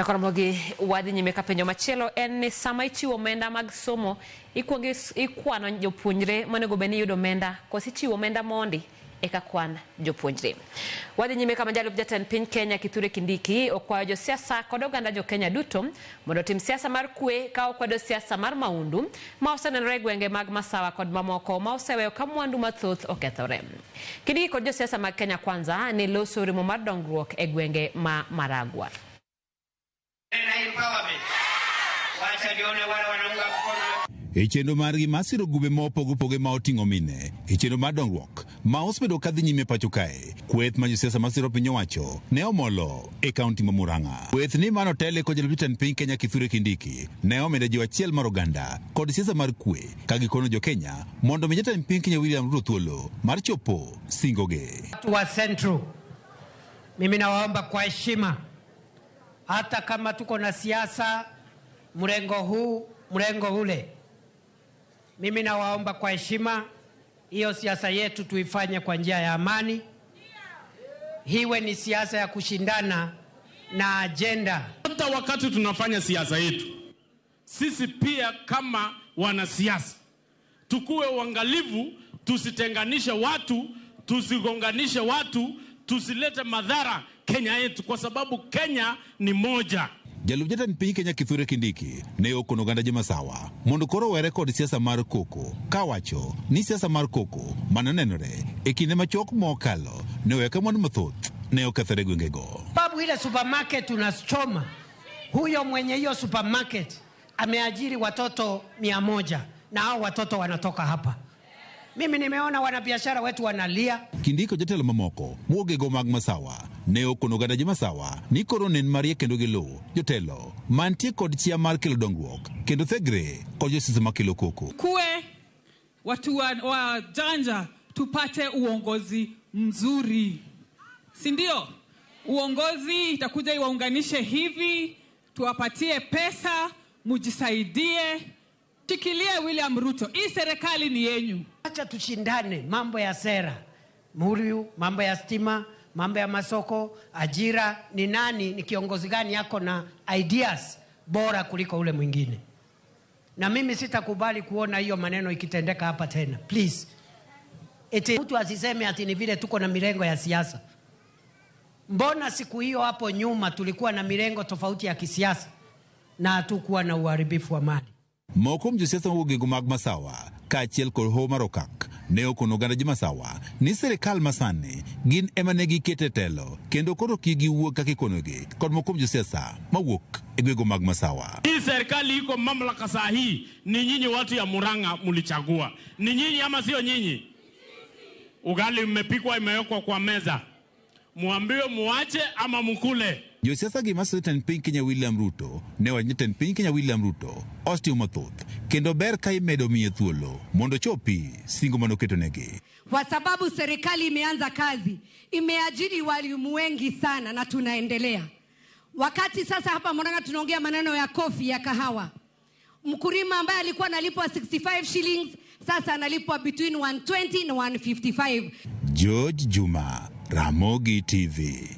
Yakoromogi wadhi nyime ka penjo machielo en ni sama ichiwo omenda mag somo ikwano jopuonjre monego bed ni yudo omenda koso ichiwo omenda mondi eka kwan jopuonjre. Wadhi nyime kama jalup jatend piny Kenya Kithure Kindiki okwayo josiasa kod oganda jo Kenya duto mondo tim siasa mar kwe ka okwedo siasa mar maundu ma osenenore e gwenge mag Masawa kod mamoko ma oseweyo ka mwandu mathoth okethore. Kindiki kod josiasa mag Kenya Kwanza ne loso rimo mar dongruok e gwenge ma Maragwa. Echendo margi masiro gube mopogopoge ma oting'o mine echendo mar dongruok ma osebedo kadhi nyime pacho kae kweth ma josiasa masiro piny owacho ne omolo e kaunti ma Murang'a. Kweth ni mano tele kod jalup jatend piny Kenya Kithure Kindiki ne omedo jiwo achiel mar oganda kod siasa mar kwe ka gikono jo Kenya mondo mi jatend piny Kenya William Ruto thuolo mar chopo singoge. Watu wa Central, mimi nawaomba kwa heshima, hata kama tuko na siasa mrengo huu mrengo ule, mimi nawaomba kwa heshima, hiyo siasa yetu tuifanye kwa njia ya amani. Hiwe ni siasa ya kushindana na agenda. Hata wakati tunafanya siasa yetu, sisi pia kama wanasiasa tukuwe uangalifu, tusitenganishe watu, tusigonganishe watu, tusilete madhara Kenya yetu, kwa sababu Kenya ni moja. Jalup jatend piny Kenya Kithure Kindiki ne okono oganda jo Masawa mondo koro were kod siasa mar koko ka wacho ni siasa mar koko manonenore e kinde machok mokalo ne weka mwandu mathoth ne okethore gwengego. Babu ile supermarket unachoma, huyo mwenye hiyo supermarket ameajiri watoto 100 na hao watoto wanatoka hapa. Mimi nimeona wanabiashara wetu wanalia. Kindiko jotelo mamoko mwogego mag Masawa ne okono oganda jo Masawa ni koro nen marie kendo gilo jotelo mantie kod chia mar kelo dongruok kendo thegre kod josiasa makelo koko. Kuwe watu wa janja tupate uongozi mzuri, si ndio? Uongozi itakuja iwaunganishe hivi, tuwapatie pesa, mujisaidie. Shikilie William Ruto, hii serikali ni yenyu. Acha tushindane mambo ya sera, Muriu, mambo ya stima, mambo ya masoko, ajira, ni nani, ni kiongozi gani yako na ideas bora kuliko ule mwingine. Na mimi sitakubali kuona hiyo maneno ikitendeka hapa tena. Please. Mtu asiseme ati ni vile tuko na mirengo ya siasa. Mbona siku hiyo hapo nyuma tulikuwa na mirengo tofauti ya kisiasa na hatukuwa na uharibifu wa mali. Moko josiasa mwogego mag Masawa kaachiel kod Ho Marokak ne okono oganda jo Masawa ni serikal masani gin ema ne gikete telo kendo koro kigi wuok kaka ikonogi kod moko josiasa mawuok e gwego mag Masawa. Hii serikali iko mamlaka saa hii, ni nyinyi watu ya Murang'a mulichagua. Ni nyinyi ama sio nyinyi? Ugali mmepikwa imewekwa kwa meza, muambiwe muache ama mkule. Josiasa gi masiro jatend piny Kenya William Ruto ne wacho jatend piny Kenya William Ruto ostimo mathoth kendo ber ka imedo miye thuolo mondo chopi singo manoketo negi. Kwa sababu serikali imeanza kazi, imeajiri walimu wengi sana na tunaendelea. Wakati sasa hapa Murang'a tunaongea maneno ya kofi ya kahawa, mkulima ambaye alikuwa analipwa 65 shillings sasa analipwa between 120 na 155. George Juma, Ramogi TV.